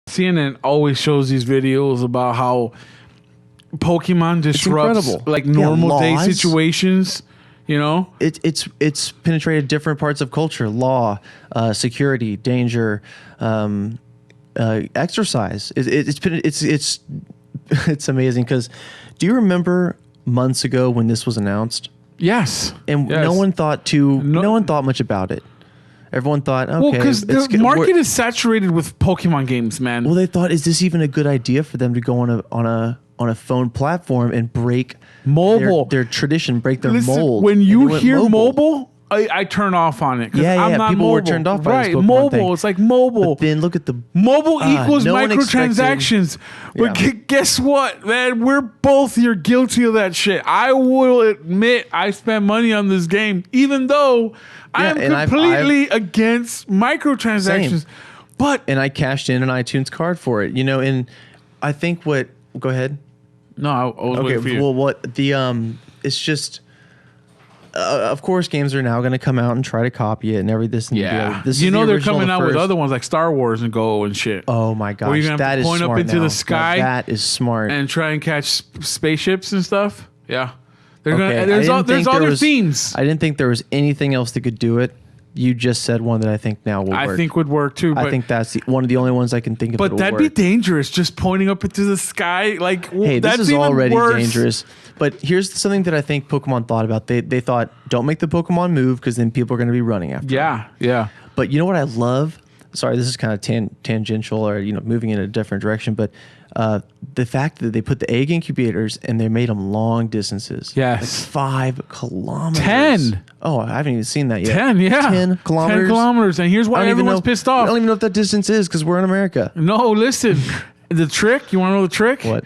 CNN always shows these videos about how Pokemon disrupts like normal day situations. You know, it's penetrated different parts of culture, law, security, danger, exercise. It's amazing because do you remember months ago when this was announced? Yes, and no one thought much about it. Everyone thought, okay, because the market is saturated with Pokemon games, man. Well, they thought, is this even a good idea for them to go on a phone platform and break mobile their tradition, break their mold? When you hear mobile, I turn off on it. I'm not people mobile. were turned off by this Pokemon mobile thing. It's like mobile. But then look at the mobile equals microtransactions. But guess what, man? We're both guilty of that shit. I will admit I spent money on this game, even though I am completely against microtransactions. But I cashed in an iTunes card for it, and I think go ahead. No, I was waiting for you. Well, it's just, of course, games are now going to come out and try to copy it and everything. Yeah, they're coming out with other ones like Star Wars and Go and shit. Oh my gosh, that is smart. Point up into the sky. That is smart. And try and catch spaceships and stuff. Yeah, there's other themes. I didn't think there was anything else that could do it. You just said one that I think now will work. I think would work too. I think that's one of the only ones I can think of. But that'd be dangerous, just pointing up into the sky. Like, hey, this is already dangerous. But here's something that I think Pokemon thought about. They thought, don't make the Pokemon move because then people are going to be running after them. Yeah. But you know what I love? Sorry, this is kind of tangential or moving in a different direction. But the fact that they put the egg incubators and they made them long distances. Yes. Like 5 kilometers. 10. Oh, I haven't even seen that yet. 10, yeah. 10 kilometers. 10 kilometers. And here's why everyone's pissed off. I don't even know what that distance is because we're in America. No, listen. The trick, you want to know the trick? What?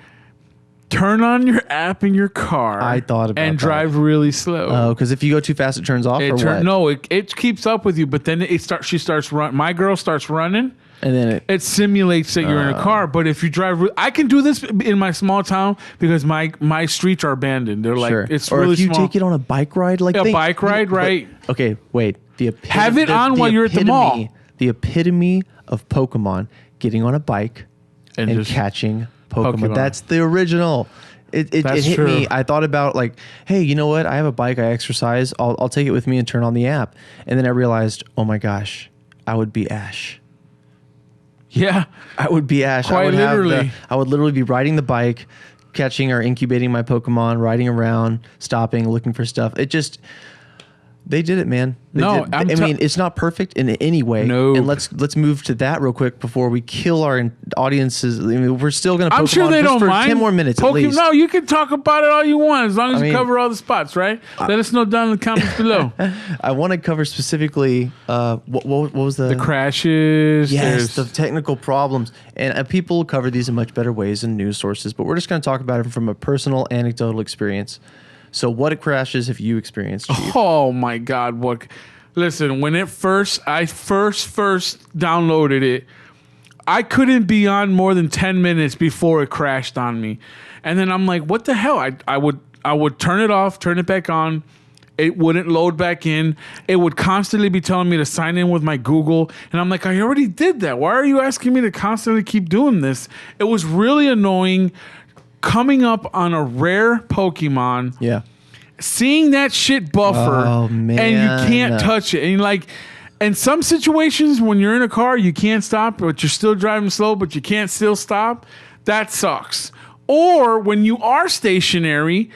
Turn on your app in your car. I thought about and that. drive really slow. Oh, because if you go too fast, it turns off. What? No, it keeps up with you, but then she starts running. My girl starts running, and then it simulates that you're in a car. But if you drive, I can do this in my small town because my streets are abandoned. They're like it's or really if you small. take it on a bike ride, like a bike ride, right? Okay, wait. Have it on while you're at the mall. The epitome of Pokemon: getting on a bike and catching Pokemon. That's the original. It hit me. I thought about like, hey, you know what? I have a bike. I exercise. I'll take it with me and turn on the app. And then I realized, oh my gosh, I would be Ash. Yeah, I would be Ash. Quite literally. I would literally be riding the bike, catching or incubating my Pokemon, riding around, stopping, looking for stuff. They did it, man. I mean, it's not perfect in any way. No. And let's move to that real quick before we kill our audiences. I mean, we're still going to Pokemon I'm sure they don't for mind. 10 more minutes at least. No, you can talk about it all you want as long as you cover all the spots, right? Let us know down in the comments below. I want to cover specifically what was the crashes. Yes, the technical problems. And people cover these in much better ways than news sources, but we're just going to talk about it from a personal anecdotal experience. So what crashes have you experienced, Chief? Oh my God! Listen, when I first downloaded it, I couldn't be on more than 10 minutes before it crashed on me, and then I'm like, "What the hell?" I would turn it off, turn it back on. It wouldn't load back in. It would constantly be telling me to sign in with my Google, and I'm like, "I already did that. Why are you asking me to constantly keep doing this?" It was really annoying. Coming up on a rare Pokemon, seeing that shit buffer, and you can't touch it, and like, in some situations when you're in a car, you can't stop, but you're still driving slow, but you can't still stop. That sucks. Or when you are stationary,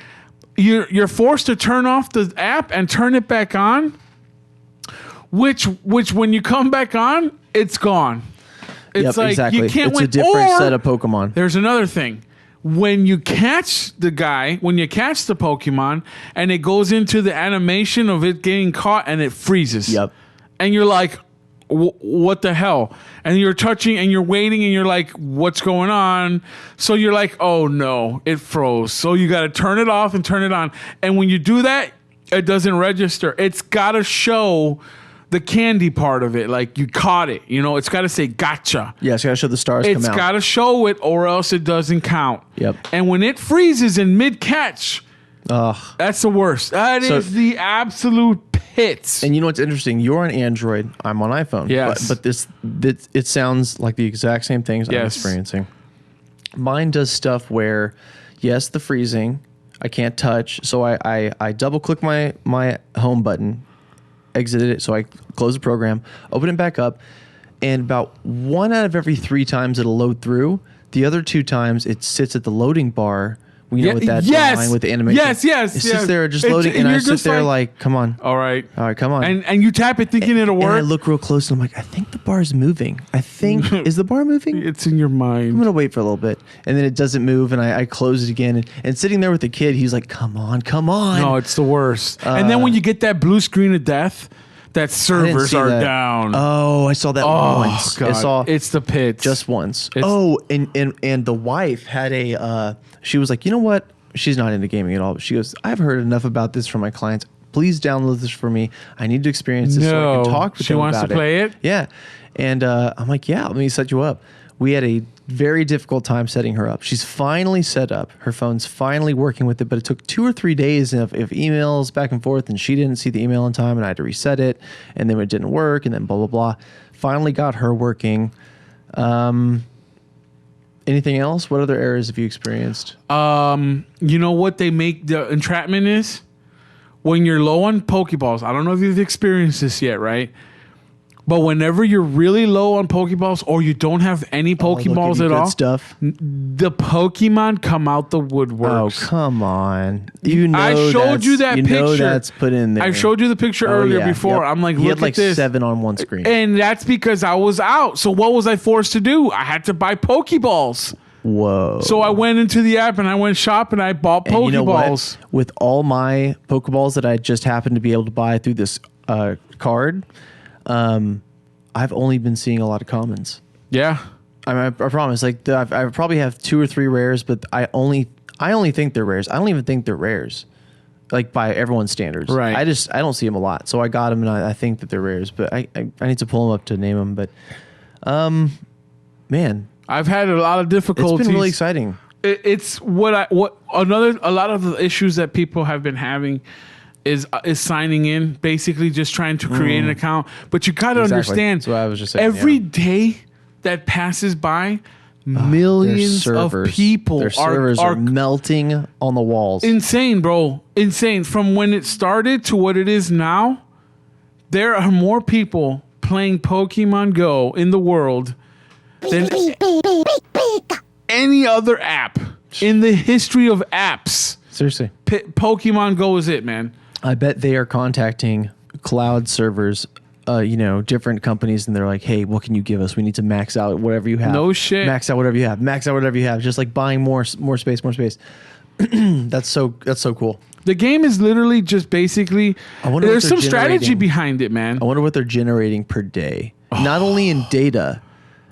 you're forced to turn off the app and turn it back on. Which when you come back on, it's gone. It's like exactly. You can't it's win. A different set of Pokemon. There's another thing. When you catch the Pokemon, and it goes into the animation of it getting caught and it freezes. Yep. And you're like, what the hell? And you're touching and you're waiting and you're like, what's going on? So you're like, oh no, it froze. So you got to turn it off and turn it on. And when you do that, it doesn't register. It's got to show the candy part of it, like you caught it, it's got to say gotcha. Yeah, it's got to show the stars come out. It's got to show it or else it doesn't count. Yep. And when it freezes in mid-catch, that's the worst. That is the absolute hits. And you know what's interesting? You're on Android. I'm on iPhone. Yes. But it sounds like the exact same things I'm experiencing. Mine does stuff where, yes, the freezing, I can't touch. So I double click my home button, exit it. So I close the program, open it back up. And about 1 out of every 3 times it'll load through. The other 2 times it sits at the loading bar. We know with that line with the animation. Yes. It sits there just loading, and I sit there like, come on. All right, come on. And you tap it thinking it'll work. And I look real close, and I'm like, I think the bar's moving. Is the bar moving? It's in your mind. I'm going to wait for a little bit. And then it doesn't move, and I close it again. And sitting there with the kid, he's like, come on. No, it's the worst. And then when you get that blue screen of death, that servers are down. Oh, I saw that once. God. It's the pits. Just once. And the wife had she was like, you know what? She's not into gaming at all, but she goes, I've heard enough about this from my clients. Please download this for me. I need to experience this so I can talk with them about it. She wants to play it? Yeah. And I'm like, yeah, let me set you up. We had a very difficult time setting her up. She's finally set up. Her phone's finally working with it, but it took 2 or 3 days of emails back and forth, and she didn't see the email in time, and I had to reset it, and then it didn't work, and then blah, blah, blah. Finally got her working. Anything else? What other errors have you experienced? You know what they make the entrapment is? When you're low on Pokeballs, I don't know if you've experienced this yet, right? But whenever you're really low on Pokeballs or you don't have any Pokeballs at all, the Pokemon come out the woodworks. Oh, come on. I showed you that picture. You know that's put in there. I showed you the picture earlier before. Yep. I'm like, look at this. 7 on one screen. And that's because I was out. So what was I forced to do? I had to buy Pokeballs. Whoa. So I went into the app and I went shop and I bought Pokeballs. You know what? With all my Pokeballs that I just happened to be able to buy through this card, I've only been seeing a lot of commons. Yeah. I promise. Like I probably have 2 or 3 rares, but I only think they're rares. I don't even think they're rares, like by everyone's standards. Right. I don't see them a lot, so I got them and I think that they're rares. But I need to pull them up to name them. But man, I've had a lot of difficulties. It's been really exciting. It's a lot of the issues that people have been having is signing in, basically just trying to create an account. But you got to understand, that's what I was just saying, every day that passes by, millions of people are melting on the walls. Insane, bro. Insane. From when it started to what it is now, there are more people playing Pokemon Go in the world than any other app in the history of apps. Seriously. Pokemon Go is it, man. I bet they are contacting cloud servers, different companies, and they're like, hey, what can you give us? We need to max out whatever you have. No shit. Max out whatever you have. Max out whatever you have. Just like buying more space. That's so cool. The game is literally just basically, there's some strategy behind it, man. I wonder what they're generating per day. Not only in data,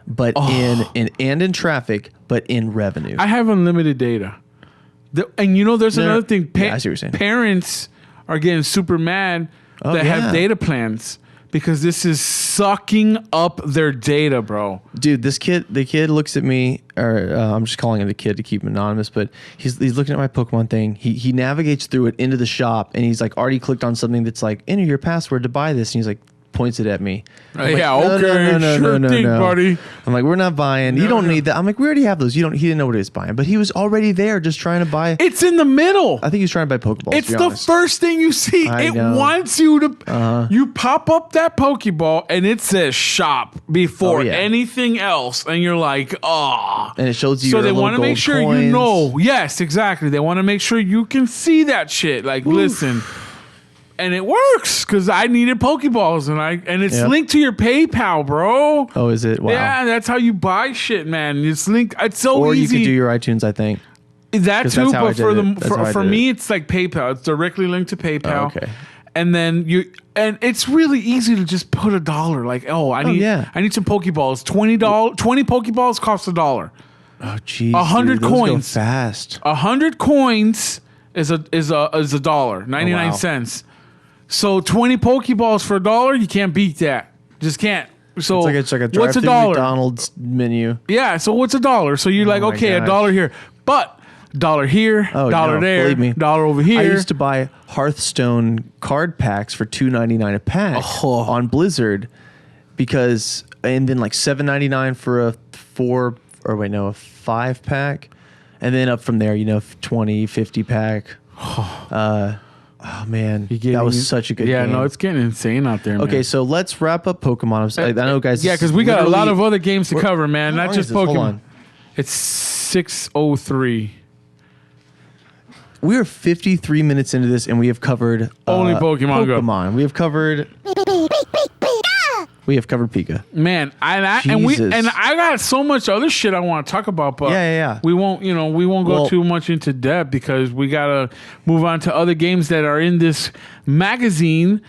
but in traffic, but in revenue. I have unlimited data. There's another thing. I see what you're saying. Parents are getting super mad that have data plans because this is sucking up their data, bro. Dude, the kid looks at me, or I'm just calling him the kid to keep him anonymous, but he's looking at my Pokemon thing. He navigates through it into the shop, and he's like already clicked on something that's like, enter your password to buy this, and he's like, points it at me. No, buddy. I'm like, we're not buying. You don't need that. I'm like, we already have those. He didn't know what he was buying, but he was already there just trying to buy. It's in the middle. I think he was trying to buy Pokeballs. It's the first thing you see. It wants you to. You pop up that Pokeball and it says shop before anything else, and you're like, oh. And it shows you. So they want to make sure coins. You know. Yes, exactly. They want to make sure you can see that shit. Like, listen. And it works because I needed Pokeballs and it's linked to your PayPal, bro. Oh, is it? Wow. Yeah, that's how you buy shit, man. It's linked. It's so easy. Or you can do your iTunes, I think. That too, but for me, it's like PayPal. It's directly linked to PayPal. Oh, okay. And then it's really easy to just put $1. Like, I need some Pokeballs. $20. 20 Pokeballs cost $1. Oh, geez. 100 coins. Go fast. 100 coins is $1. 99 cents. So 20 Pokeballs for $1, you can't beat that. Just can't. So it's like a drive-thru McDonald's menu. Yeah. So what's $1? So you're like, okay, $1 here. But $1 here, $1 there, believe me. $1 over here. I used to buy Hearthstone card packs for $2.99 a pack on Blizzard and then like $7.99 for a 5 pack. And then up from there, 20, 50 pack. Oh, man. That was such a good game. Yeah, no, it's getting insane out there, man. Okay, so let's wrap up Pokemon. I know, guys. Yeah, because we got a lot of other games to cover, man. Not just Pokemon. Hold on. It's 6:03. We are 53 minutes into this, and we have covered only Pokemon Go. We have covered Pika. Man, and I got so much other shit I want to talk about, but we won't go too much into depth because we gotta move on to other games that are in this magazine